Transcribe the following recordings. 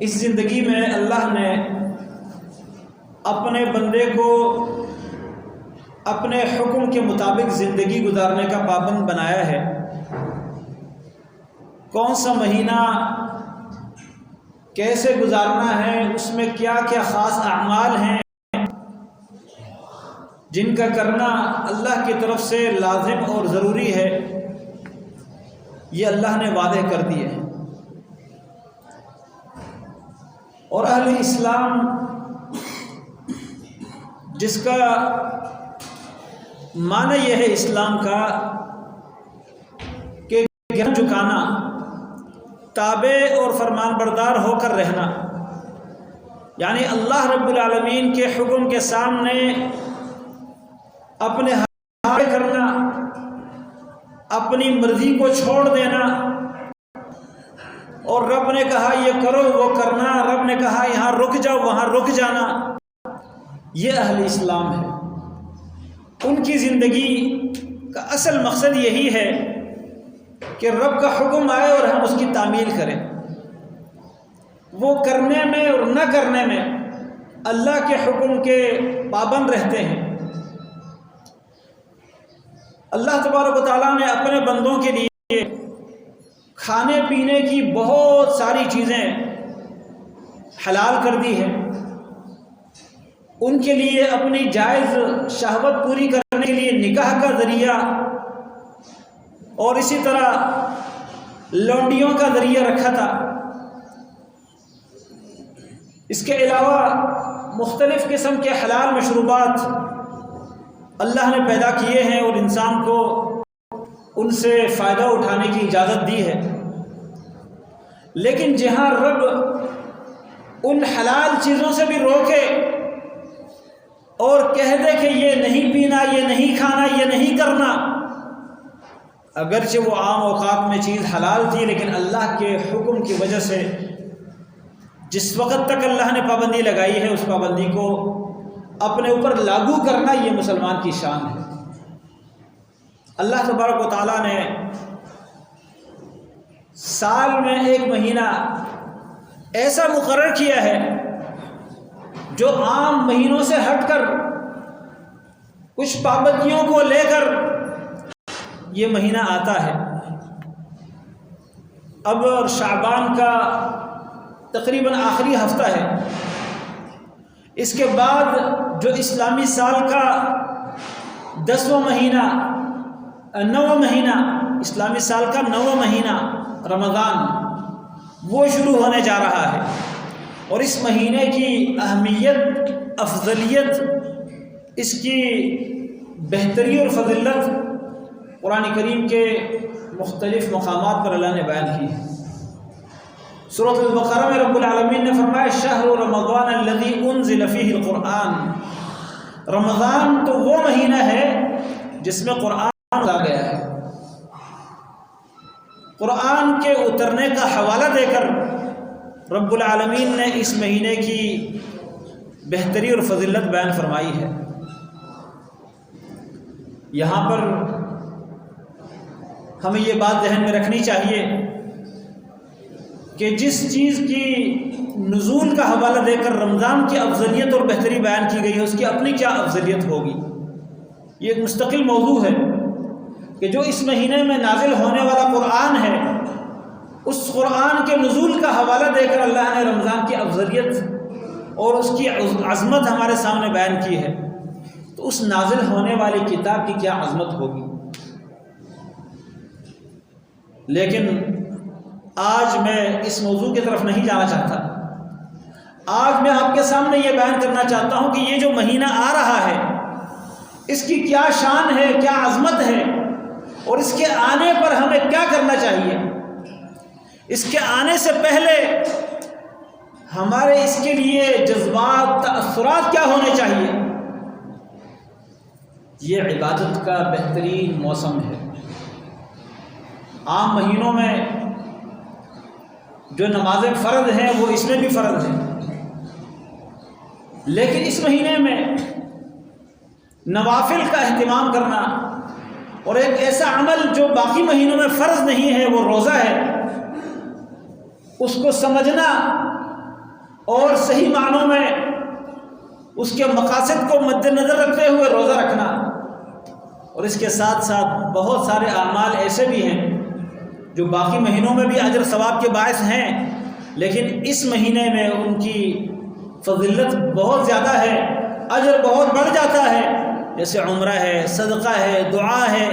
اس زندگی میں اللہ نے اپنے بندے کو اپنے حکم کے مطابق زندگی گزارنے کا پابند بنایا ہے۔ کون سا مہینہ کیسے گزارنا ہے، اس میں کیا کیا خاص اعمال ہیں جن کا کرنا اللہ کی طرف سے لازم اور ضروری ہے، یہ اللہ نے وعدے کر دیے ہیں۔ اور اہل اسلام جس کا معنی یہ ہے اسلام کا کہ گردن جھکانا، تابع اور فرمان بردار ہو کر رہنا، یعنی اللہ رب العالمین کے حکم کے سامنے اپنے ہاتھ کرنا، اپنی مرضی کو چھوڑ دینا، اور رب نے کہا یہ کرو وہ کرنا، رب نے کہا یہاں رک جاؤ وہاں رک جانا، یہ اہل اسلام ہے۔ ان کی زندگی کا اصل مقصد یہی ہے کہ رب کا حکم آئے اور ہم اس کی تعمیل کریں، وہ کرنے میں اور نہ کرنے میں اللہ کے حکم کے پابند رہتے ہیں۔ اللہ تبارک و تعالیٰ نے اپنے بندوں کے لیے کھانے پینے کی بہت ساری چیزیں حلال کر دی ہیں، ان کے لیے اپنی جائز شہوت پوری کرنے کے لیے نکاح کا ذریعہ اور اسی طرح لونڈیوں کا ذریعہ رکھا تھا۔ اس کے علاوہ مختلف قسم کے حلال مشروبات اللہ نے پیدا کیے ہیں اور انسان کو ان سے فائدہ اٹھانے کی اجازت دی ہے، لیکن جہاں رب ان حلال چیزوں سے بھی روکے اور کہہ دے کہ یہ نہیں پینا، یہ نہیں کھانا، یہ نہیں کرنا، اگرچہ وہ عام اوقات میں چیز حلال تھی، لیکن اللہ کے حکم کی وجہ سے جس وقت تک اللہ نے پابندی لگائی ہے اس پابندی کو اپنے اوپر لاگو کرنا یہ مسلمان کی شان ہے۔ اللہ تبارک و تعالیٰ نے سال میں ایک مہینہ ایسا مقرر کیا ہے جو عام مہینوں سے ہٹ کر کچھ پابندیوں کو لے کر یہ مہینہ آتا ہے۔ اب شعبان کا تقریباً آخری ہفتہ ہے، اس کے بعد جو اسلامی سال کا 10واں مہینہ 9واں مہینہ اسلامی سال کا 9واں مہینہ رمضان وہ شروع ہونے جا رہا ہے، اور اس مہینے کی اہمیت، افضلیت، اس کی بہتری اور فضیلت قرآن کریم کے مختلف مقامات پر اللہ نے بیان کی ہے۔ سورۃ البقرہ میں رب العالمین نے فرمایا شہر رمضان الذی انزل فیہ القرآن، رمضان تو وہ مہینہ ہے جس میں قرآن اتارا گیا ہے۔ قرآن کے اترنے کا حوالہ دے کر رب العالمین نے اس مہینے کی بہتری اور فضیلت بیان فرمائی ہے۔ یہاں پر ہمیں یہ بات ذہن میں رکھنی چاہیے کہ جس چیز کی نزول کا حوالہ دے کر رمضان کی افضلیت اور بہتری بیان کی گئی ہے اس کی اپنی کیا افضلیت ہوگی، یہ ایک مستقل موضوع ہے کہ جو اس مہینے میں نازل ہونے والا قرآن ہے اس قرآن کے نزول کا حوالہ دے کر اللہ نے رمضان کی افضلیت اور اس کی عظمت ہمارے سامنے بیان کی ہے، تو اس نازل ہونے والی کتاب کی کیا عظمت ہوگی۔ لیکن آج میں اس موضوع کی طرف نہیں جانا چاہتا، آج میں آپ کے سامنے یہ بیان کرنا چاہتا ہوں کہ یہ جو مہینہ آ رہا ہے اس کی کیا شان ہے، کیا عظمت ہے، اور اس کے آنے پر ہمیں کیا کرنا چاہیے، اس کے آنے سے پہلے ہمارے اس کے لیے جذبات، تأثرات کیا ہونے چاہیے۔ یہ عبادت کا بہترین موسم ہے۔ عام مہینوں میں جو نمازیں فرض ہیں وہ اس میں بھی فرض ہیں، لیکن اس مہینے میں نوافل کا اہتمام کرنا اور ایک ایسا عمل جو باقی مہینوں میں فرض نہیں ہے وہ روزہ ہے، اس کو سمجھنا اس کے مقاصد کو مد نظر رکھتے ہوئے روزہ رکھنا، اور اس کے ساتھ ساتھ بہت سارے اعمال ایسے بھی ہیں جو باقی مہینوں میں بھی اجر ثواب کے باعث ہیں، لیکن اس مہینے میں ان کی فضیلت بہت زیادہ ہے، اجر بہت بڑھ جاتا ہے، جیسے عمرہ ہے، صدقہ ہے، دعا ہے،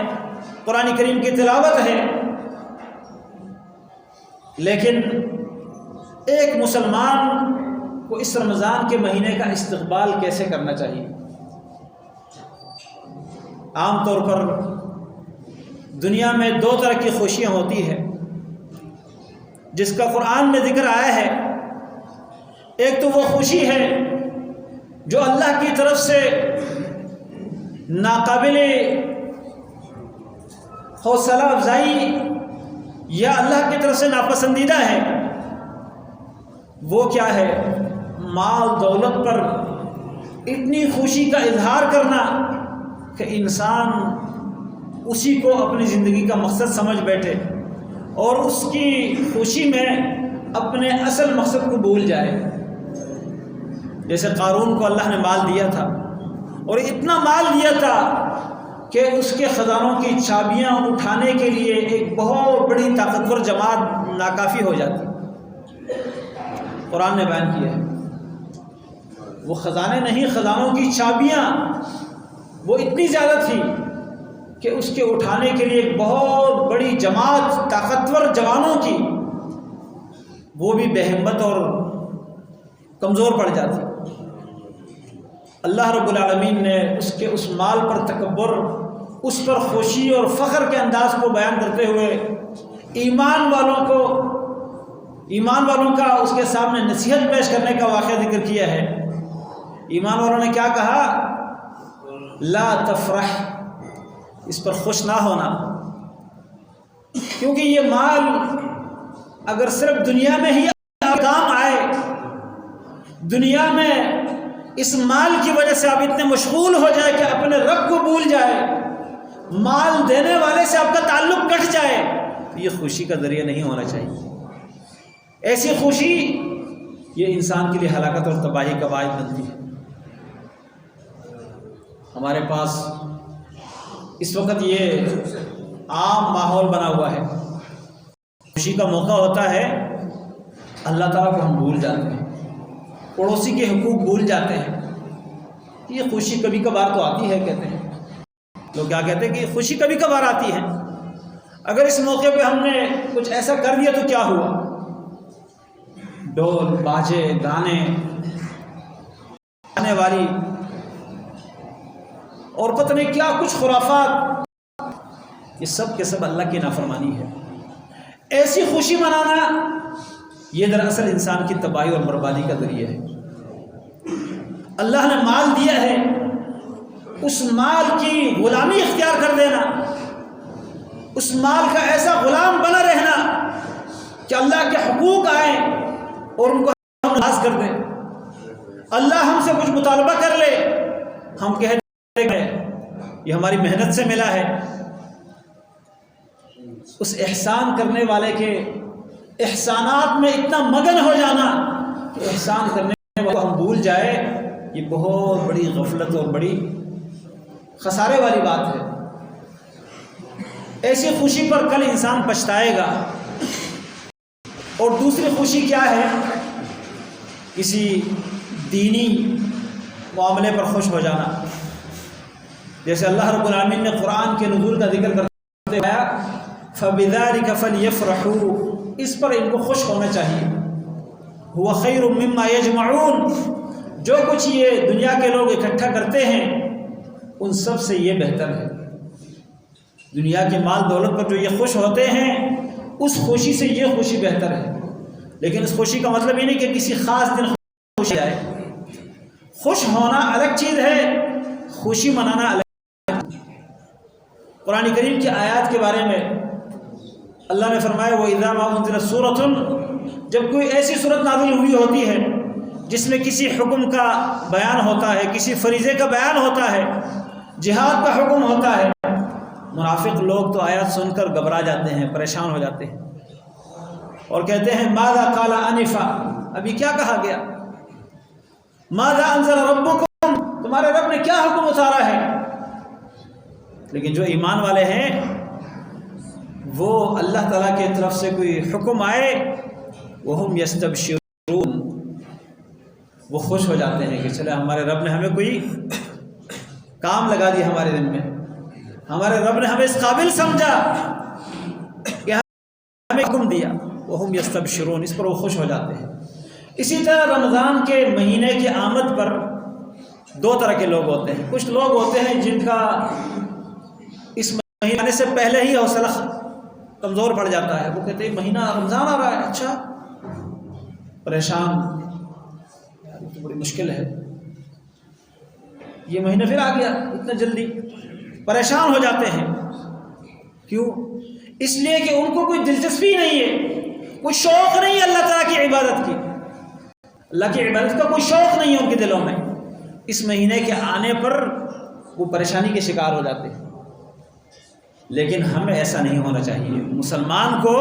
قرآن کریم کی تلاوت ہے۔ لیکن ایک مسلمان کو اس رمضان کے مہینے کا استقبال کیسے کرنا چاہیے؟ عام طور پر دنیا میں دو طرح کی خوشیاں ہوتی ہیں جس کا قرآن میں ذکر آیا ہے۔ ایک تو وہ خوشی ہے جو اللہ کی طرف سے ناقابل حوصلہ افزائی یا اللہ کی طرف سے ناپسندیدہ ہے۔ وہ کیا ہے؟ مال دولت پر اتنی خوشی کا اظہار کرنا کہ انسان اسی کو اپنی زندگی کا مقصد سمجھ بیٹھے اور اس کی خوشی میں اپنے اصل مقصد کو بھول جائے۔ جیسے قارون کو اللہ نے مال دیا تھا، اور اتنا مال دیا تھا کہ اس کے خزانوں کی چابیاں اٹھانے کے لیے ایک بہت بڑی طاقتور جماعت ناکافی ہو جاتی۔ قرآن نے بیان کیا ہے وہ خزانے نہیں، خزانوں کی چابیاں وہ اتنی زیادہ تھی کہ اس کے اٹھانے کے لیے ایک بہت بڑی جماعت طاقتور جوانوں کی وہ بھی بے ہمت اور کمزور پڑ جاتی۔ اللہ رب العالمین نے اس کے اس مال پر تکبر، اس پر خوشی اور فخر کے انداز کو بیان کرتے ہوئے ایمان والوں کا اس کے سامنے نصیحت پیش کرنے کا واقعہ ذکر کیا ہے۔ ایمان والوں نے کیا کہا؟ لا تفرح، اس پر خوش نہ ہونا، کیونکہ یہ مال اگر صرف دنیا میں ہی کام آئے، دنیا میں اس مال کی وجہ سے آپ اتنے مشغول ہو جائے کہ اپنے رب کو بھول جائے، مال دینے والے سے آپ کا تعلق کٹ جائے، یہ خوشی کا ذریعہ نہیں ہونا چاہیے۔ ایسی خوشی یہ انسان کے لیے ہلاکت اور تباہی کا باعث بنتی ہے۔ ہمارے پاس اس وقت یہ عام ماحول بنا ہوا ہے، خوشی کا موقع ہوتا ہے اللہ تعالیٰ کو ہم بھول جاتے ہیں، پڑوسی کے حقوق بھول جاتے ہیں۔ یہ خوشی کبھی کبھار تو آتی ہے، کہتے ہیں لوگ، کیا کہتے ہیں کہ یہ خوشی کبھی کبھار آتی ہے، اگر اس موقع پہ ہم نے کچھ ایسا کر دیا تو کیا ہوا؟ ڈول باجے گانے آنے والی اور پتہ نہیں کیا کچھ خرافات، یہ سب کے سب اللہ کی نافرمانی ہے۔ ایسی خوشی منانا یہ دراصل انسان کی تباہی اور بربادی کا ذریعہ ہے۔ اللہ نے مال دیا ہے، اس مال کی غلامی اختیار کر دینا، اس مال کا ایسا غلام بنا رہنا کہ اللہ کے حقوق آئیں اور ان کو ہم ناز کر دیں، اللہ ہم سے کچھ مطالبہ کر لے، ہم کہہ دیں یہ ہماری محنت سے ملا ہے۔ اس احسان کرنے والے کے احسانات میں اتنا مگن ہو جانا کہ احسان کرنے والے کو ہم بھول جائے، یہ بہت بڑی غفلت اور بڑی خسارے والی بات ہے۔ ایسی خوشی پر کل انسان پچھتائے گا۔ اور دوسری خوشی کیا ہے؟ کسی دینی معاملے پر خوش ہو جانا، جیسے اللہ رب العالمین نے قرآن کے نزول کا ذکر کرتے ہوئے فَبِذَلِكَ فَلْيَفْرَحُوا، اس پر ان کو خوش ہونا چاہیے۔ هُوَ خَيْرٌ مِّمَّا يَجْمَعُونَ، جو کچھ یہ دنیا کے لوگ اکٹھا کرتے ہیں ان سب سے یہ بہتر ہے۔ دنیا کے مال دولت پر جو یہ خوش ہوتے ہیں اس خوشی سے یہ خوشی بہتر ہے، لیکن اس خوشی کا مطلب یہ نہیں کہ کسی خاص دن خوشی آئے۔ خوش ہونا الگ چیز ہے، خوشی منانا الگ۔ قرآن کریم کی آیات کے بارے میں اللہ نے فرمایا وَإِذَا مَا أُنزِلَتْ سُورَةٌ، جب کوئی ایسی صورت نازل ہوئی ہوتی ہے جس میں کسی حکم کا بیان ہوتا ہے، کسی فریضے کا بیان ہوتا ہے، جہاد کا حکم ہوتا ہے، منافق لوگ تو آیات سن کر گھبرا جاتے ہیں، پریشان ہو جاتے ہیں اور کہتے ہیں ماذا قال آنفا، ابھی کیا کہا گیا؟ ماذا انزل ربکم، تمہارے رب نے کیا حکم اتارا ہے؟ لیکن جو ایمان والے ہیں وہ اللہ تعالیٰ کی طرف سے کوئی حکم آئے وہم یستبشرون، وہ خوش ہو جاتے ہیں کہ چلے ہمارے رب نے ہمیں کوئی کام لگا دیا، ہمارے دل میں ہمارے رب نے ہمیں اس قابل سمجھا کہ ہمیں حکم دیا، وہم یستبشرون، اس پر وہ خوش ہو جاتے ہیں۔ اسی طرح رمضان کے مہینے کی آمد پر دو طرح کے لوگ ہوتے ہیں۔ کچھ لوگ ہوتے ہیں جن کا اس مہینے آنے سے پہلے ہی حوصلہ کمزور پڑ جاتا ہے، وہ کہتے ہیں مہینہ رمضان آ رہا ہے، اچھا، پریشان، یار تو بڑی مشکل ہے، یہ مہینہ پھر آ گیا اتنا جلدی، پریشان ہو جاتے ہیں۔ کیوں؟ اس لیے کہ ان کو کوئی دلچسپی نہیں ہے، کوئی شوق نہیں ہے اللہ تعالیٰ کی عبادت کی، اللہ کی عبادت کا کوئی شوق نہیں ہے ان کے دلوں میں۔ اس مہینے کے آنے پر وہ پریشانی کے شکار ہو جاتے ہیں۔ لیکن ہمیں ایسا نہیں ہونا چاہیے۔ مسلمان کو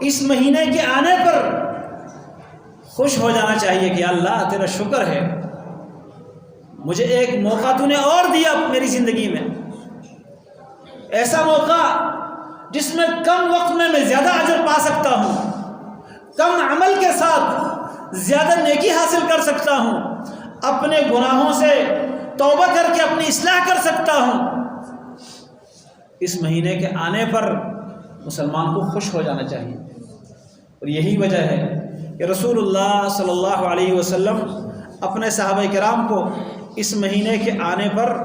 اس مہینے کے آنے پر خوش ہو جانا چاہیے کہ اللہ تیرا شکر ہے، مجھے ایک موقع تو نے اور دیا میری زندگی میں، ایسا موقع جس میں کم وقت میں زیادہ اجر پا سکتا ہوں، کم عمل کے ساتھ زیادہ نیکی حاصل کر سکتا ہوں، اپنے گناہوں سے توبہ کر کے اپنی اصلاح کر سکتا ہوں۔ اس مہینے کے آنے پر مسلمان کو خوش ہو جانا چاہیے، اور یہی وجہ ہے کہ رسول اللہ صلی اللہ علیہ وسلم اپنے صحابہ کرام کو اس مہینے کے آنے پر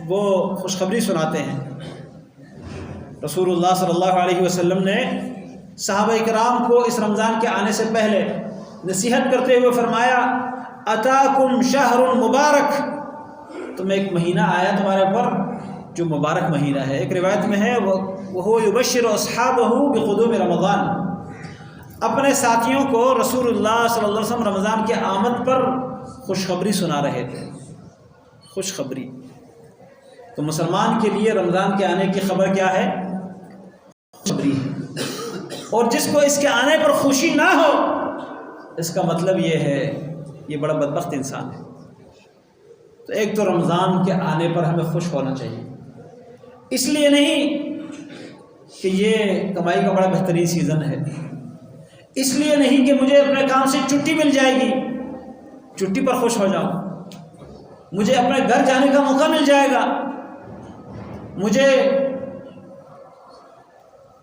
وہ خوشخبری سناتے ہیں۔ رسول اللہ صلی اللہ علیہ وسلم نے صحابہ کرام کو اس رمضان کے آنے سے پہلے نصیحت کرتے ہوئے فرمایا، اتاکم شہر مبارک، تمہیں ایک مہینہ آیا تمہارے پر جو مبارک مہینہ ہے۔ ایک روایت میں ہے وہ یبشر اصحابہ بقدوم رمضان، اپنے ساتھیوں کو رسول اللہ صلی اللہ علیہ وسلم رمضان کے آمد پر خوشخبری سنا رہے تھے، خوشخبری۔ تو مسلمان کے لیے رمضان کے آنے کی خبر کیا ہے؟ خوشخبری ہے، اور جس کو اس کے آنے پر خوشی نہ ہو، اس کا مطلب یہ ہے یہ بڑا بدبخت انسان ہے۔ تو ایک تو رمضان کے آنے پر ہمیں خوش ہونا چاہیے، اس لیے نہیں کہ یہ کمائی کا بڑا بہترین سیزن ہے، اس لیے نہیں کہ مجھے اپنے کام سے چھٹی مل جائے گی، چھٹی پر خوش ہو جاؤں، مجھے اپنے گھر جانے کا موقع مل جائے گا، مجھے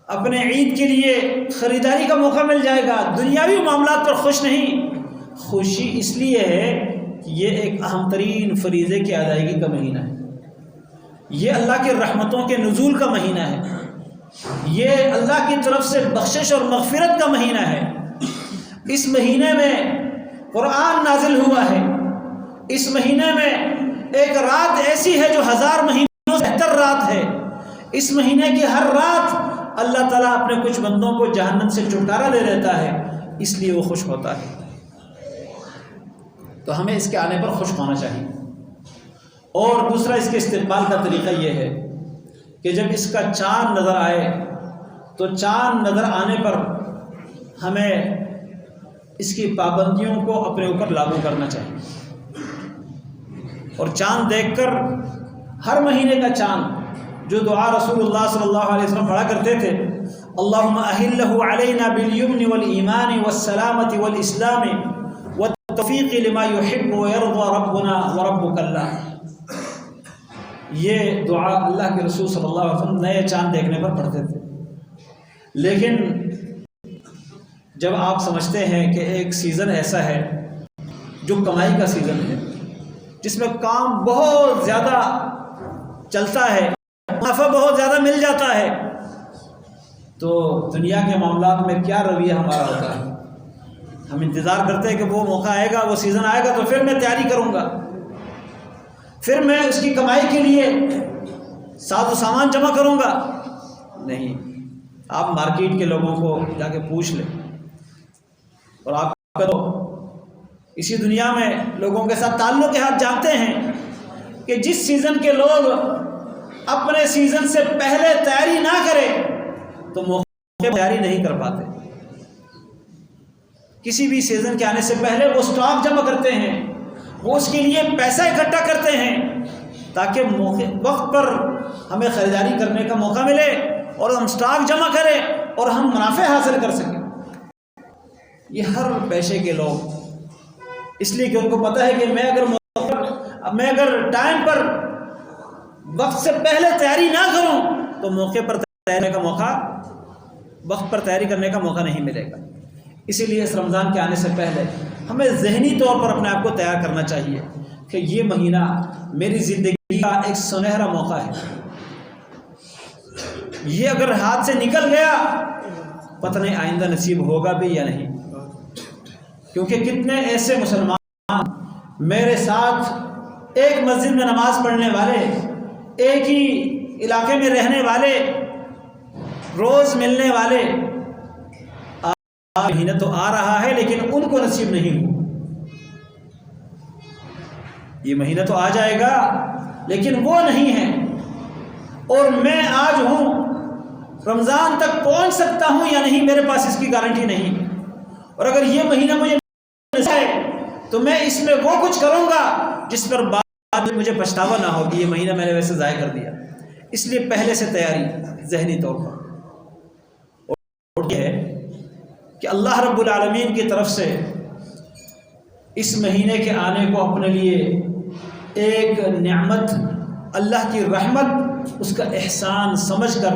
اپنے عید کے لیے خریداری کا موقع مل جائے گا، دنیاوی معاملات پر خوش نہیں۔ خوشی اس لیے ہے کہ یہ ایک اہم ترین فریضے کی ادائیگی کا مہینہ ہے، یہ اللہ کی رحمتوں کے نزول کا مہینہ ہے، یہ اللہ کی طرف سے بخشش اور مغفرت کا مہینہ ہے۔ اس مہینے میں قرآن نازل ہوا ہے، اس مہینے میں ایک رات ایسی ہے جو 1000 مہینوں سے بہتر رات ہے۔ اس مہینے کی ہر رات اللہ تعالیٰ اپنے کچھ بندوں کو جہنم سے چھٹکارا دے دیتا ہے، اس لیے وہ خوش ہوتا ہے۔ تو ہمیں اس کے آنے پر خوش ہونا چاہیے۔ اور دوسرا اس کے استقبال کا طریقہ یہ ہے کہ جب اس کا چاند نظر آئے تو چاند نظر آنے پر ہمیں اس کی پابندیوں کو اپنے اوپر لاگو کرنا چاہیے، اور چاند دیکھ کر ہر مہینے کا چاند جو دعا رسول اللہ صلی اللہ علیہ وسلم پڑھا کرتے تھے، اللہم احلہ علینا بالیمن والایمان والسلامۃ والاسلام والتوفیق لما یحب ویرضی ربنا وربک اللہ، یہ دعا اللہ کے رسول صلی اللہ علیہ وسلم نئے چاند دیکھنے پر پڑھتے تھے۔ لیکن جب آپ سمجھتے ہیں کہ ایک سیزن ایسا ہے جو کمائی کا سیزن ہے، جس میں کام بہت زیادہ چلتا ہے، منافع بہت زیادہ مل جاتا ہے، تو دنیا کے معاملات میں کیا رویہ ہمارا ہوتا ہے؟ ہم انتظار کرتے ہیں کہ وہ موقع آئے گا، وہ سیزن آئے گا تو پھر میں تیاری کروں گا، پھر میں اس کی کمائی کے لیے ساز و سامان جمع کروں گا۔ نہیں، آپ مارکیٹ کے لوگوں کو جا کے پوچھ لیں، اور آپ تو اسی دنیا میں لوگوں کے ساتھ تعلقات جانتے ہیں کہ جس سیزن کے لوگ اپنے سیزن سے پہلے تیاری نہ کرے تو موقع پر تیاری نہیں کر پاتے۔ کسی بھی سیزن کے آنے سے پہلے وہ سٹاک جمع کرتے ہیں، وہ اس کے لیے پیسہ اکٹھا کرتے ہیں تاکہ وقت پر ہمیں خریداری کرنے کا موقع ملے اور ہم سٹاک جمع کریں اور ہم منافع حاصل کر سکیں۔ یہ ہر پیشے کے لوگ اس لیے کہ ان کو پتہ ہے کہ میں اگر ٹائم پر وقت سے پہلے تیاری نہ کروں تو موقع پر تیاری کا موقع وقت پر تیاری کرنے کا موقع نہیں ملے گا۔ اسی لیے اس رمضان کے آنے سے پہلے ہمیں ذہنی طور پر اپنے آپ کو تیار کرنا چاہیے کہ یہ مہینہ میری زندگی کا ایک سنہرا موقع ہے۔ یہ اگر ہاتھ سے نکل گیا پتہ نہیں آئندہ نصیب ہوگا بھی یا نہیں، کیونکہ کتنے ایسے مسلمان میرے ساتھ ایک مسجد میں نماز پڑھنے والے، ایک ہی علاقے میں رہنے والے، روز ملنے والے، مہینہ تو آ رہا ہے لیکن ان کو نصیب نہیں ہو۔ یہ مہینہ تو آ جائے گا لیکن وہ نہیں ہے، اور میں آج ہوں، رمضان تک پہنچ سکتا ہوں یا نہیں میرے پاس اس کی گارنٹی نہیں، اور اگر یہ مہینہ مجھے تو میں اس میں وہ کچھ کروں گا جس پر بعد میں مجھے پچھتاوا نہ ہوگی یہ مہینہ میں نے ویسے ضائع کر دیا۔ اس لیے پہلے سے تیاری ذہنی طور پر، اور یہ ہے کہ اللہ رب العالمین کی طرف سے اس مہینے کے آنے کو اپنے لیے ایک نعمت، اللہ کی رحمت، اس کا احسان سمجھ کر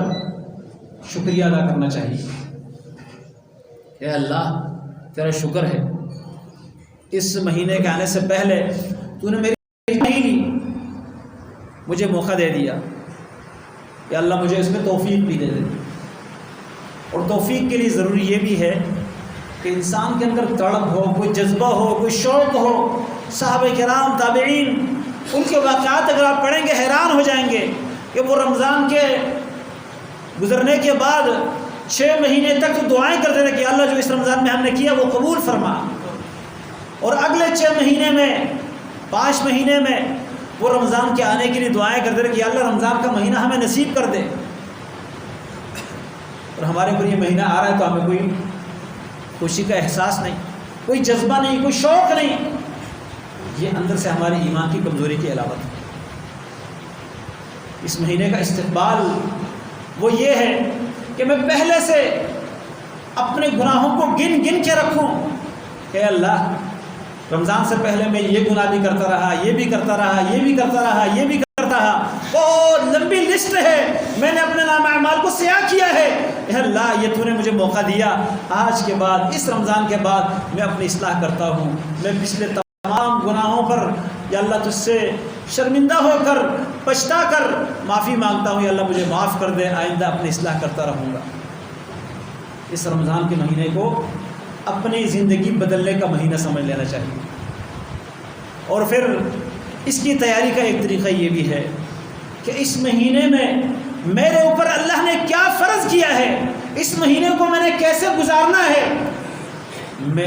شکریہ ادا کرنا چاہیے۔ اے اللہ تیرا شکر ہے، اس مہینے کے آنے سے پہلے تو نے میری نہیں لی، مجھے موقع دے دیا، یا اللہ مجھے اس میں توفیق بھی دے دے۔ اور توفیق کے لیے ضروری یہ بھی ہے کہ انسان کے اندر تڑپ ہو، کوئی جذبہ ہو، کوئی شوق ہو۔ صحابہ کرام، تابعین، ان کے واقعات اگر آپ پڑھیں گے حیران ہو جائیں گے کہ وہ رمضان کے گزرنے کے بعد 6 مہینے تک تو دعائیں کرتے تھے کہ اللہ جو اس رمضان میں ہم نے کیا وہ قبول فرما، اور اگلے 6 مہینے میں، 5 مہینے میں وہ رمضان کے آنے کے لیے دعائیں کرتے تھے کہ اللہ رمضان کا مہینہ ہمیں نصیب کر دے۔ اور ہمارے اوپر یہ مہینہ آ رہا ہے تو ہمیں کوئی خوشی کا احساس نہیں، کوئی جذبہ نہیں، کوئی شوق نہیں۔ یہ اندر سے ہماری ایمان کی کمزوری کی علامت ہے۔ اس مہینے کا استقبال وہ یہ ہے کہ میں پہلے سے اپنے گناہوں کو گن گن کے رکھوں کہ اللہ رمضان سے پہلے میں یہ گناہ بھی کرتا رہا، یہ بھی کرتا رہا، یہ بھی کرتا رہا، یہ بھی کرتا رہا، بہت لمبی لسٹ ہے، میں نے اپنے نام اعمال کو سیاہ کیا ہے۔ اے اللہ یہ تو نے مجھے موقع دیا، آج کے بعد، اس رمضان کے بعد میں اپنی اصلاح کرتا ہوں، میں پچھلے تمام گناہوں پر یا اللہ تجھ سے شرمندہ ہو کر، پچھتا کر معافی مانگتا ہوں، یا اللہ مجھے معاف کر دے، آئندہ اپنی اصلاح کرتا رہوں گا۔ اس رمضان کے مہینے کو اپنی زندگی بدلنے کا مہینہ سمجھ لینا چاہیے۔ اور پھر اس کی تیاری کا ایک طریقہ یہ بھی ہے کہ اس مہینے میں میرے اوپر اللہ نے کیا فرض کیا ہے، اس مہینے کو میں نے کیسے گزارنا ہے، میں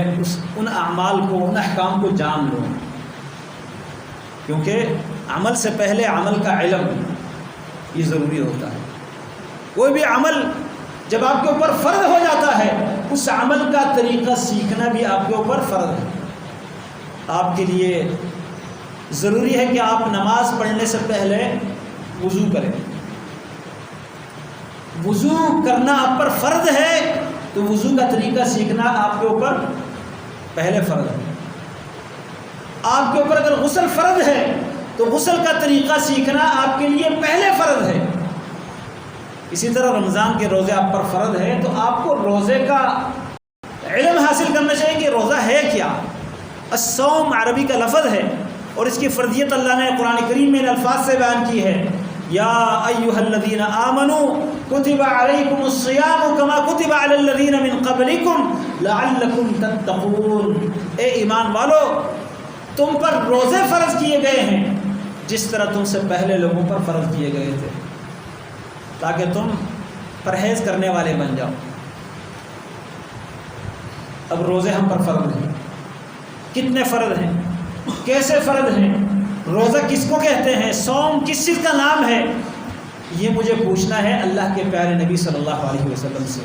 ان اعمال کو، ان احکام کو جان لوں، کیونکہ عمل سے پہلے عمل کا علم یہ ضروری ہوتا ہے۔ کوئی بھی عمل جب آپ کے اوپر فرض ہو جاتا ہے، اس عمل کا طریقہ سیکھنا بھی آپ کے اوپر فرض ہے۔ آپ کے لیے ضروری ہے کہ آپ نماز پڑھنے سے پہلے وضو کریں۔ وضو کرنا آپ پر فرض ہے تو وضو کا طریقہ سیکھنا آپ کے اوپر پہلے فرض ہے۔ آپ کے اوپر اگر غسل فرض ہے تو غسل کا طریقہ سیکھنا آپ کے لیے پہلے فرض ہے۔ اسی طرح رمضان کے روزے آپ پر فرض ہے تو آپ کو روزے کا علم حاصل کرنا چاہیے کہ روزہ ہے کیا۔ الصوم عربی کا لفظ ہے اور اس کی فرضیت اللہ نے قرآن کریم میں ان الفاظ سے بیان کی ہے، یا ایھا الذین آمنوا کتب علیکم الصیام کما کتب علی الذین من قبلکم لعلکم تتقون۔ اے ایمان والو، تم پر روزے فرض کیے گئے ہیں جس طرح تم سے پہلے لوگوں پر فرض کیے گئے تھے، تاکہ تم پرہیز کرنے والے بن جاؤ۔ اب روزے ہم پر فرض ہیں، کتنے فرض ہیں، کیسے فرض ہیں، روزہ کس کو کہتے ہیں، صوم کس چیز کا نام ہے، یہ مجھے پوچھنا ہے اللہ کے پیارے نبی صلی اللہ علیہ وسلم سے،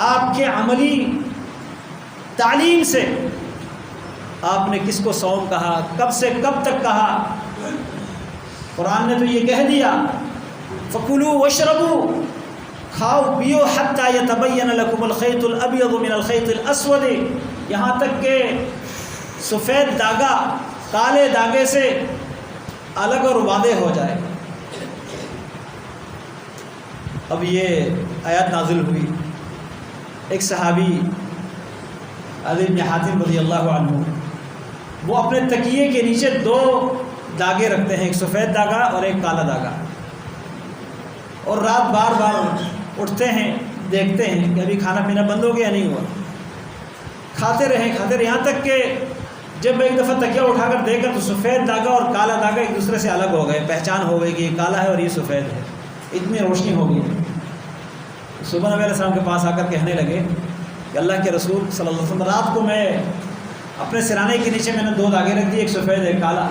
آپ کے عملی تعلیم سے، آپ نے کس کو صوم کہا، کب سے کب تک کہا؟ قرآن نے تو یہ کہہ دیا فَكُلُوا وَاشْرَبُوا، کھاؤ پیو حَتَّى يَتَبَيَّنَ لَكُمُ الْخَيْطُ الْأَبْيَضُ مِنَ الْخَيْطِ الْأَسْوَدِ، یہاں تک کہ سفید داغا کالے داغے سے الگ اور واضح ہو جائے۔ اب یہ آیات نازل ہوئی، ایک صحابی عدی بن حاتم رضی اللہ عنہ، وہ اپنے تکیے کے نیچے 2 داغے رکھتے ہیں، ایک سفید داغا اور ایک کالا داغا، اور رات بار بار اٹھتے ہیں، دیکھتے ہیں کہ ابھی کھانا پینا بند ہو گیا نہیں ہوا، کھاتے رہے یہاں تک کہ جب ایک دفعہ تکیہ اٹھا کر دیکھا تو سفید داغا اور کالا داغا ایک دوسرے سے الگ ہو گئے، پہچان ہو گئی کہ یہ کالا ہے اور یہ سفید ہے، اتنی روشنی ہو گئی۔ صبح نبی علیہ السلام کے پاس آ کر کہنے لگے کہ اللہ کے رسول صلی اللہ علیہ وسلم، رات کو میں اپنے سرانے کے نیچے میں نے 2 داغے رکھ دیے، ایک سفید ایک کالا،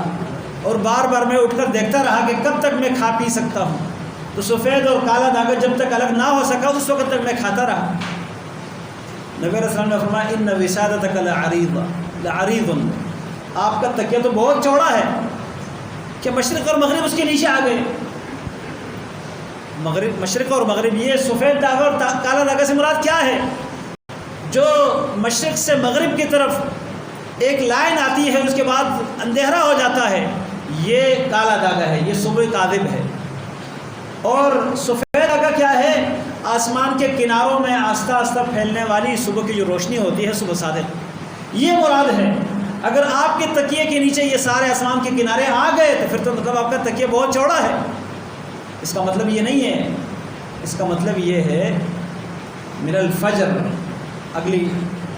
اور بار بار میں اٹھ کر دیکھتا رہا کہ کب تک میں کھا پی سکتا ہوں، تو سفید اور کالا داغا جب تک الگ نہ ہو سکا اس وقت تک میں کھاتا رہا۔ نبی علیہ السلام نے فرمایا ان وسادتک لعریض، آپ کا تکیہ تو بہت چوڑا ہے کہ مشرق اور مغرب اس کے نیچے آ گئے۔ مشرق اور مغرب، یہ سفید داغا اور کالا داغا سے مراد کیا ہے؟ جو مشرق سے مغرب کی طرف ایک لائن آتی ہے، اس کے بعد اندھیرا ہو جاتا ہے، یہ کالا داغا ہے، یہ صبح کاذب ہے۔ اور سفید داغا کیا ہے؟ آسمان کے کناروں میں آہستہ آہستہ پھیلنے والی صبح کی جو روشنی ہوتی ہے، صبح صادق، یہ مراد ہے۔ اگر آپ کے تکیے کے نیچے یہ سارے آسمان کے کنارے آ گئے تو پھر تو مطلب آپ کا تکیہ بہت چوڑا ہے۔ اس کا مطلب یہ نہیں ہے، اس کا مطلب یہ ہے من الفجر، اگلی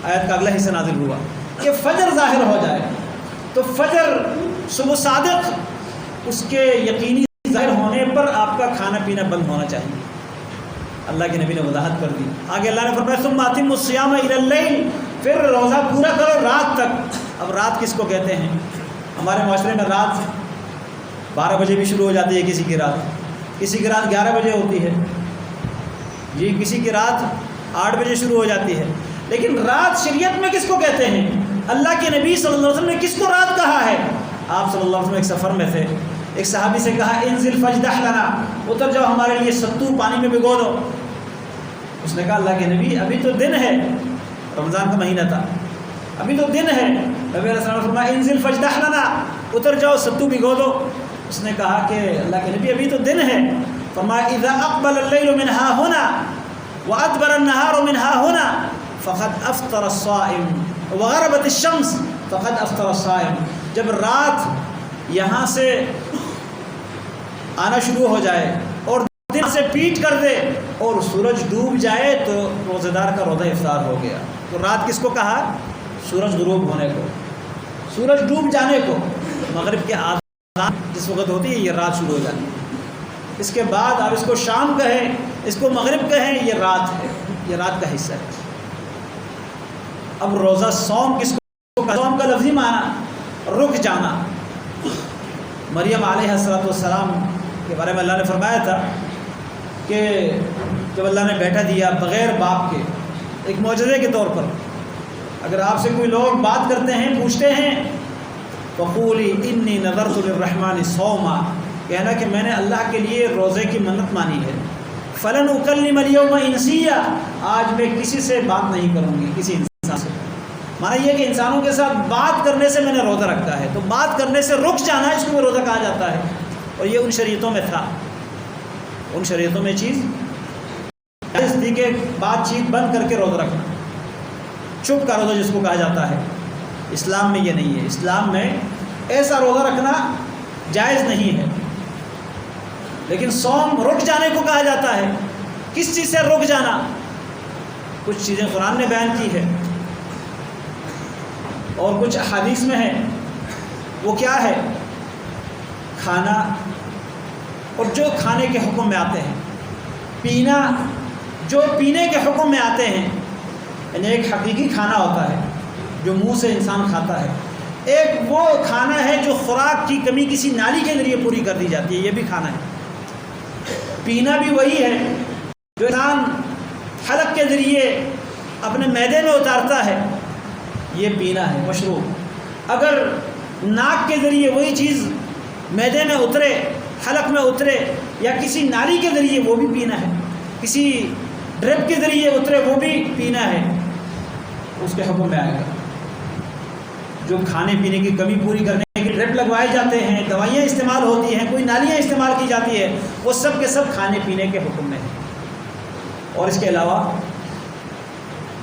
آیت کا اگلا حصہ نازل ہوا کہ فجر ظاہر ہو جائے، تو فجر صبح صادق اس کے یقینی ظاہر ہونے پر آپ کا کھانا پینا بند ہونا چاہیے۔ اللہ کے نبی نے وضاحت کر دی۔ آگے اللہ نے فرمایا ثم اتموا الصیام الی اللیل، پھر روزہ پورا کرو رات تک۔ اب رات کس کو کہتے ہیں؟ ہمارے معاشرے میں رات 12 بجے بھی شروع ہو جاتی ہے، کسی کی رات 11 بجے ہوتی ہے، جی کسی کی رات 8 بجے شروع ہو جاتی ہے۔ لیکن رات شریعت میں کس کو کہتے ہیں؟ اللہ کے نبی صلی اللہ علیہ وسلم نے کس کو رات کہا ہے؟ آپ صلی اللہ علیہ وسلم ایک سفر میں تھے، ایک صحابی سے کہا انزل فجدح لنا، اتر جاؤ ہمارے لیے ستو پانی میں بھگو دو۔ اس نے کہا اللہ کے نبی ابھی تو دن ہے، رمضان کا مہینہ تھا، ابھی تو دن ہے۔ نبی علیہ السلام نے فرمایا انزل فجدح لنا، اتر جاؤ ستو بھگو دو۔ اس نے کہا کہ اللہ کے نبی ابھی تو دن ہے۔ فرمایا اذا اقبل اللیل من ها هنا وادبر النهار من ها هنا فقد افطر الصائم وغربت الشمس فقد افطر الصائم، جب رات یہاں سے آنا شروع ہو جائے اور دن سے پیٹ کر دے اور سورج ڈوب جائے تو روزہ دار کا روزہ افطار ہو گیا۔ تو رات کس کو کہا؟ سورج غروب ہونے کو، سورج ڈوب جانے کو۔ مغرب کے آذان جس وقت ہوتی ہے یہ رات شروع ہو جاتی ہے۔ اس کے بعد آپ اس کو شام کہیں، اس کو مغرب کہیں، یہ رات ہے، یہ رات کا حصہ ہے۔ اب روزہ صوم کس کو کہا؟ صوم کا لفظی معنی رک جانا۔ مریم علیہ السلام کے بارے میں اللہ نے فرمایا تھا کہ جب اللہ نے بیٹا دیا بغیر باپ کے، ایک معجزے کے طور پر، اگر آپ سے کوئی لوگ بات کرتے ہیں، پوچھتے ہیں فقولی انی نذرت للرحمن صوما، کہنا کہ میں نے اللہ کے لیے روزے کی منت مانی ہے۔ فلن اکلم اليوم انسیا، آج میں کسی سے بات نہیں کروں گی، کسی انسان سے۔ مانا یہ کہ انسانوں کے ساتھ بات کرنے سے میں نے روزہ رکھا ہے، تو بات کرنے سے رک جانا اس کو روزہ کہا جاتا ہے۔ اور یہ ان شریعتوں میں تھا، ان شریعتوں میں چیز تھی کہ بات چیت بند کر کے روزہ رکھنا، چپ کا روزہ جس کو کہا جاتا ہے۔ اسلام میں یہ نہیں ہے، اسلام میں ایسا روزہ رکھنا جائز نہیں ہے۔ لیکن صوم رک جانے کو کہا جاتا ہے۔ کس چیز سے رک جانا؟ کچھ چیزیں قرآن نے بیان کی ہے اور کچھ احادیث میں ہے۔ وہ کیا ہے؟ کھانا اور جو کھانے کے حکم میں آتے ہیں، پینا جو پینے کے حکم میں آتے ہیں، یعنی ایک حقیقی کھانا ہوتا ہے جو منہ سے انسان کھاتا ہے، ایک وہ کھانا ہے جو خوراک کی کمی کسی نالی کے ذریعے پوری کر دی جاتی ہے، یہ بھی کھانا ہے۔ پینا بھی وہی ہے جو انسان حلق کے ذریعے اپنے معدے میں اتارتا ہے، یہ پینا ہے، مشروب۔ اگر ناک کے ذریعے وہی چیز معدے میں اترے، حلق میں اترے، یا کسی نالی کے ذریعے وہ بھی پینا ہے، کسی ڈرپ کے ذریعے اترے وہ بھی پینا ہے، اس کے حکم میں آئے گا۔ جو کھانے پینے کی کمی پوری کرنے کے ڈرپ لگوائے جاتے ہیں، دوائیاں استعمال ہوتی ہیں، کوئی نالیاں استعمال کی جاتی ہے، وہ سب کے سب کھانے پینے کے حکم میں ہیں۔ اور اس کے علاوہ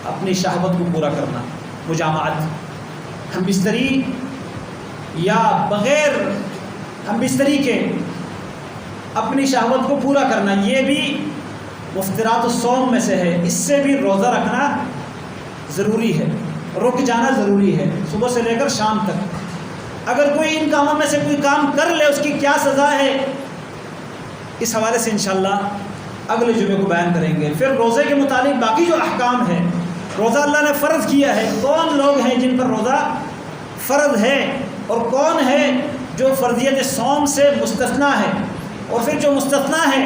اپنی شہوت کو پورا کرنا، مجامعت، ہم بستری یا بغیر ہم بستری کے اپنی شہوت کو پورا کرنا، یہ بھی مفطرات الصوم میں سے ہے۔ اس سے بھی روزہ رکھنا ضروری ہے، رک جانا ضروری ہے، صبح سے لے کر شام تک۔ اگر کوئی ان کاموں میں سے کوئی کام کر لے، اس کی کیا سزا ہے، اس حوالے سے انشاءاللہ اگلے جمعے کو بیان کریں گے۔ پھر روزے کے متعلق باقی جو احکام ہیں، روزہ اللہ نے فرض کیا ہے، کون لوگ ہیں جن پر روزہ فرض ہے، اور کون ہے جو فرضیت صوم سے مستثنا ہے، اور پھر جو مستثنا ہے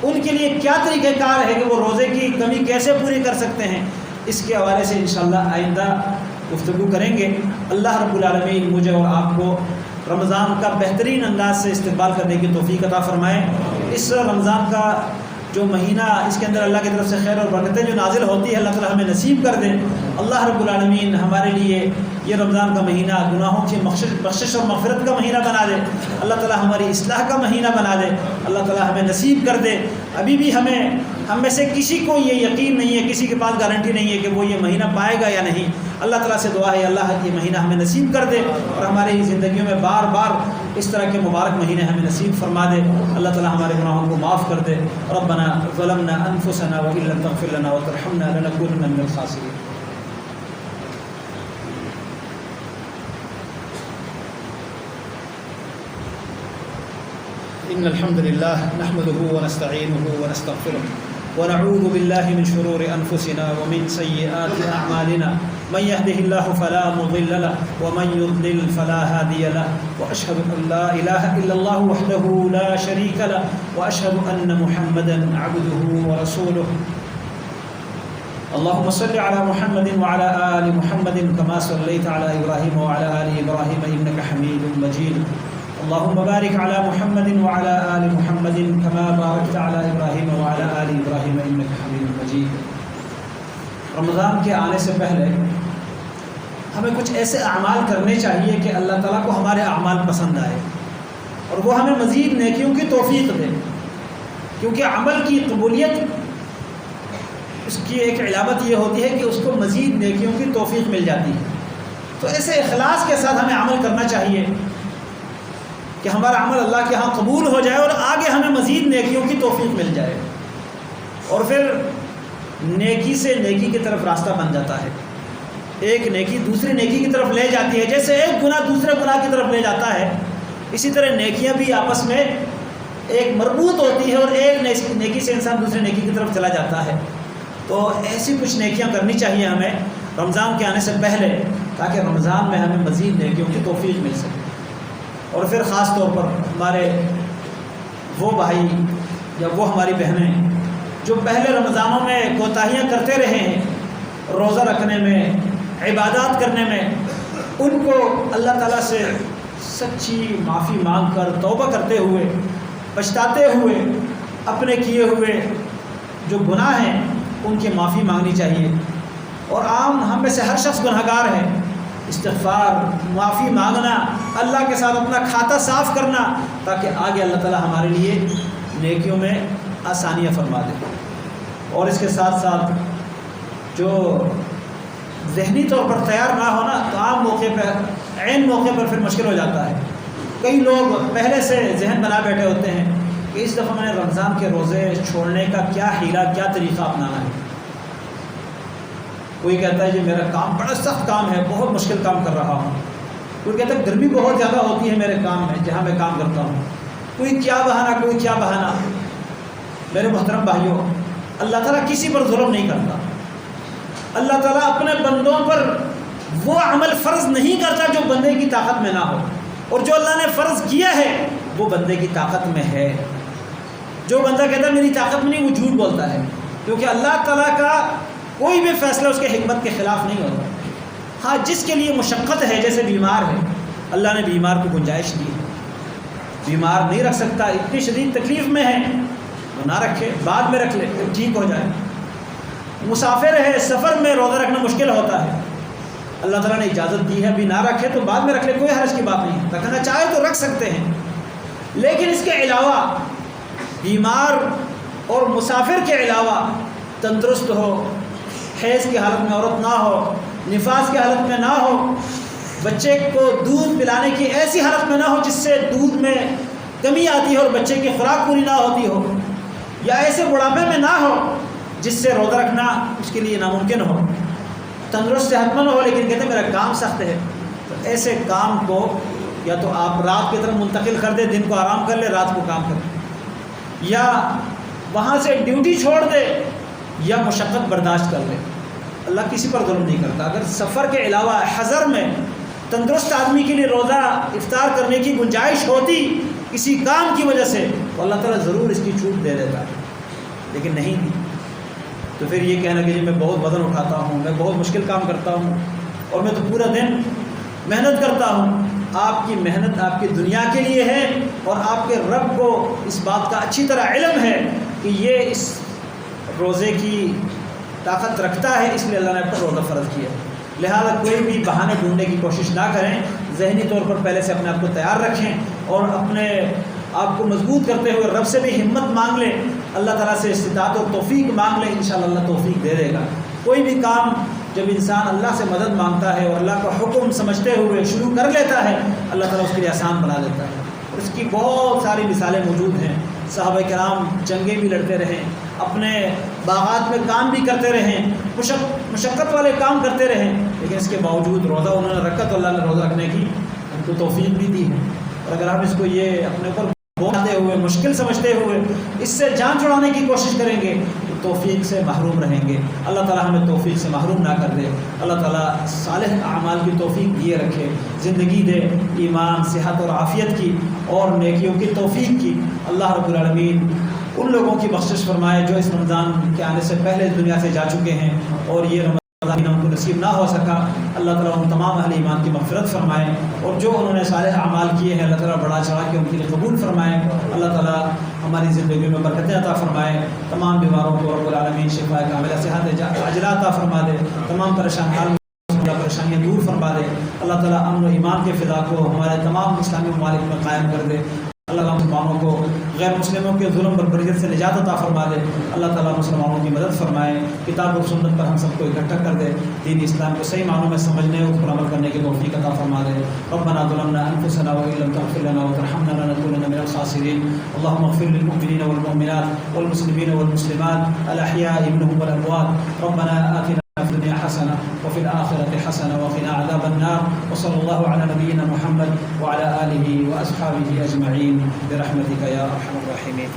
ان کے لیے کیا طریقہ کار ہے کہ وہ روزے کی کمی کیسے پوری کر سکتے ہیں، اس کے حوالے سے انشاءاللہ آئندہ گفتگو کریں گے۔ اللہ رب العالمین مجھے اور آپ کو رمضان کا بہترین انداز سے استقبال کرنے کی توفیق عطا فرمائے۔ اس رمضان کا جو مہینہ، اس کے اندر اللہ کی طرف سے خیر اور برکتیں جو نازل ہوتی ہے، اللہ تعالیٰ ہمیں نصیب کر دیں۔ اللہ رب العالمین ہمارے لیے یہ رمضان کا مہینہ گناہوں کی بخشش اور مغفرت کا مہینہ بنا دے، اللہ تعالیٰ ہماری اصلاح کا مہینہ بنا دے، اللہ تعالیٰ ہمیں نصیب کر دے۔ ابھی بھی ہم میں سے کسی کو یہ یقین نہیں ہے، کسی کے پاس گارنٹی نہیں ہے کہ وہ یہ مہینہ پائے گا یا نہیں۔ اللہ تعالیٰ سے دعا ہے اللہ یہ مہینہ ہمیں نصیب کر دے، اور ہماری زندگیوں میں بار بار اس طرح کے مبارک مہینے ہمیں نصیب فرما دے۔ اللہ تعالیٰ ہمارے گناہوں کو معاف کر دے۔ ربنا ظلمنا انفسنا وان لم تغفر لنا وترحمنا لنكونن من الخاسرین۔ ان الحمد لله نحمده ونستعينه ونستغفره ونعوذ بالله من شرور انفسنا ومن سيئات اعمالنا، من يهده الله فلا مضل له ومن يضلل فلا هادي له، واشهد ان لا اله الا الله وحده لا شريك له، واشهد ان محمدا عبده ورسوله۔ اللهم صل على محمد وعلى آل محمد كما صليت على ابراهيم وعلى آل ابراهيم انك حميد مجيد۔ اللهم بارك على محمد وعلى آل محمد كما باركت على ابراهيم وعلى آل ابراهيم انك حميد مجيد۔ رمضان کے آنے سے پہلے ہمیں کچھ ایسے اعمال کرنے چاہیے کہ اللہ تعالیٰ کو ہمارے اعمال پسند آئے، اور وہ ہمیں مزید نیکیوں کی توفیق دے، کیونکہ عمل کی قبولیت اس کی ایک علامت یہ ہوتی ہے کہ اس کو مزید نیکیوں کی توفیق مل جاتی ہے۔ تو ایسے اخلاص کے ساتھ ہمیں عمل کرنا چاہیے کہ ہمارا عمل اللہ کے ہاں قبول ہو جائے، اور آگے ہمیں مزید نیکیوں کی توفیق مل جائے، اور پھر نیکی سے نیکی کی طرف راستہ بن جاتا ہے۔ ایک نیکی دوسری نیکی کی طرف لے جاتی ہے، جیسے ایک گناہ دوسرے گناہ کی طرف لے جاتا ہے، اسی طرح نیکیاں بھی آپس میں ایک مربوط ہوتی ہے، اور ایک نیکی سے انسان دوسرے نیکی کی طرف چلا جاتا ہے۔ تو ایسی کچھ نیکیاں کرنی چاہیے ہمیں رمضان کے آنے سے پہلے، تاکہ رمضان میں ہمیں مزید نیکیوں کی توفیق مل سکے۔ اور پھر خاص طور پر ہمارے وہ بھائی یا وہ ہماری بہنیں جو پہلے رمضانوں میں کوتاہیاں کرتے رہے ہیں روزہ رکھنے میں، عبادات کرنے میں، ان کو اللہ تعالیٰ سے سچی معافی مانگ کر، توبہ کرتے ہوئے، پچھتاتے ہوئے، اپنے کیے ہوئے جو گناہ ہیں ان کی معافی مانگنی چاہیے۔ اور عام ہم میں سے ہر شخص گناہ گار ہے، استغفار، معافی مانگنا، اللہ کے ساتھ اپنا کھاتا صاف کرنا، تاکہ آگے اللہ تعالیٰ ہمارے لیے نیکیوں میں آسانیاں فرما دے۔ اور اس کے ساتھ ساتھ جو ذہنی طور پر تیار نہ ہونا، تو عام موقع پر، عین موقع پر پھر مشکل ہو جاتا ہے۔ کئی لوگ پہلے سے ذہن بنا بیٹھے ہوتے ہیں کہ اس دفعہ میں نے رمضان کے روزے چھوڑنے کا کیا حیلہ، کیا طریقہ اپنانا ہے۔ کوئی کہتا ہے جی میرا کام بڑا سخت کام ہے، بہت مشکل کام کر رہا ہوں۔ کوئی کہتا ہے گرمی بہت زیادہ ہوتی ہے میرے کام میں جہاں میں کام کرتا ہوں۔ کوئی کیا بہانہ۔ میرے محترم بھائیوں، اللہ تعالیٰ کسی پر ظلم نہیں کرتا۔ اللہ تعالیٰ اپنے بندوں پر وہ عمل فرض نہیں کرتا جو بندے کی طاقت میں نہ ہو، اور جو اللہ نے فرض کیا ہے وہ بندے کی طاقت میں ہے۔ جو بندہ کہتا ہے میری طاقت میں نہیں، وہ جھوٹ بولتا ہے، کیونکہ اللہ تعالیٰ کا کوئی بھی فیصلہ اس کے حکمت کے خلاف نہیں ہوتا۔ ہاں جس کے لیے مشقت ہے، جیسے بیمار ہے، اللہ نے بیمار کو گنجائش دی ہے، بیمار نہیں رکھ سکتا، اتنی شدید تکلیف میں ہے وہ نہ رکھے، بعد میں رکھ لے جب ٹھیک ہو جائے۔ مسافر ہے، سفر میں روزہ رکھنا مشکل ہوتا ہے، اللہ تعالیٰ نے اجازت دی ہے، ابھی نہ رکھے تو بعد میں رکھ لے، کوئی حرج کی بات نہیں ہے، رکھنا چاہے تو رکھ سکتے ہیں۔ لیکن اس کے علاوہ بیمار اور مسافر کے علاوہ تندرست ہو، حیض کی حالت میں عورت نہ ہو، نفاس کی حالت میں نہ ہو، بچے کو دودھ پلانے کی ایسی حالت میں نہ ہو جس سے دودھ میں کمی آتی ہو اور بچے کی خوراک پوری نہ ہوتی ہو، یا ایسے بڑھاپے میں نہ ہو جس سے روزہ رکھنا اس کے لیے ناممکن ہو، تندرست صحت مند ہو لیکن کہتے ہیں میرا کام سخت ہے، تو ایسے کام کو یا تو آپ رات کی طرف منتقل کر دیں، دن کو آرام کر لے، رات کو کام کریں، یا وہاں سے ڈیوٹی چھوڑ دے، یا مشقت برداشت کر لے۔ اللہ کسی پر ظلم نہیں کرتا۔ اگر سفر کے علاوہ حضر میں تندرست آدمی کے لیے روزہ افطار کرنے کی گنجائش ہوتی کسی کام کی وجہ سے تو اللہ تعالیٰ ضرور اس کی چھوٹ دے دیتا ہے، لیکن نہیں دی، تو پھر یہ کہنا کہ جی میں بہت وزن اٹھاتا ہوں، میں بہت مشکل کام کرتا ہوں اور میں تو پورا دن محنت کرتا ہوں۔ آپ کی محنت آپ کی دنیا کے لیے ہے، اور آپ کے رب کو اس بات کا اچھی طرح علم ہے کہ یہ اس روزے کی طاقت رکھتا ہے، اس لیے اللہ نے پر روزہ فرض کیا، لہذا کوئی بھی بہانے ڈھونڈنے کی کوشش نہ کریں، ذہنی طور پر پہلے سے اپنے آپ کو تیار رکھیں اور اپنے آپ کو مضبوط کرتے ہوئے رب سے بھی ہمت مانگ لیں، اللہ تعالیٰ سے استطاعت اور توفیق مانگ لیں، انشاءاللہ اللہ توفیق دے دے گا۔ کوئی بھی کام جب انسان اللہ سے مدد مانگتا ہے اور اللہ کا حکم سمجھتے ہوئے شروع کر لیتا ہے، اللہ تعالیٰ اس کے لیے آسان بنا دیتا ہے، اور اس کی بہت ساری مثالیں موجود ہیں۔ صحابہ کرام جنگیں بھی لڑتے رہیں، اپنے باغات میں کام بھی کرتے رہیں، مشقت والے کام کرتے رہیں، لیکن اس کے باوجود روزہ انہوں نے رکھا تو اللہ نے روزہ رکھنے کی ان کو توفیق بھی دی ہے۔ اور اگر ہم اس کو یہ اپنے اوپر بوجھتے ہوئے مشکل سمجھتے ہوئے اس سے جان چھڑانے کی کوشش کریں گے تو توفیق سے محروم رہیں گے۔ اللہ تعالیٰ ہمیں توفیق سے محروم نہ کر دے، اللہ تعالیٰ صالح اعمال کی توفیق دیے رکھے، زندگی دے ایمان، صحت اور عافیت کی اور نیکیوں کی توفیق کی۔ اللہ رب العالمین ان لوگوں کی بخشش فرمائے جو اس رمضان کے آنے سے پہلے اس دنیا سے جا چکے ہیں اور یہ رمضان ان کو نصیب نہ ہو سکا، اللہ تعالیٰ ان تمام اہل ایمان کی مغفرت فرمائے، اور جو انہوں نے صالح اعمال کیے ہیں اللہ تعالیٰ بڑا چڑھا کے ان کے لیے قبول فرمائے، اللہ تعالیٰ ہماری زندگی میں برکتیں عطا فرمائے، تمام بیماروں کو رب العالمین شفا کاملہ صحت عاجلہ عطا فرما دے، تمام پریشانیاں دور فرما دے، اللہ تعالیٰ امن و ایمان کے فضا کو ہمارے تمام اسلامی ممالک میں قائم کر دے، اللہ مسلمانوں کو غیر مسلموں کے ظلم بربریت سے نجات عطا فرما دے، اللہ تعالیٰ مسلمانوں کی مدد فرمائے، کتاب و سنت پر ہم سب کو اکٹھا کر دے، دین اسلام کو صحیح معنوں میں سمجھنے اور اس پر عمل کرنے کی توفیق عطا فرما دے۔ ربنا ظلمنا انفسنا وان لم تغفر لنا وترحمنا لنكونن من الخاسرين، اللهم اغفر للمؤمنين والمؤمنات والمسلمين والمسلمات الاحياء منهم والاموات، ربنا آتنا في الدنيا حسنة وفي الآخرة حسنة وقنا عذاب النار، وصلى الله على نبينا محمد وعلى آله وأصحابه أجمعين برحمتك يا أرحم الراحمين۔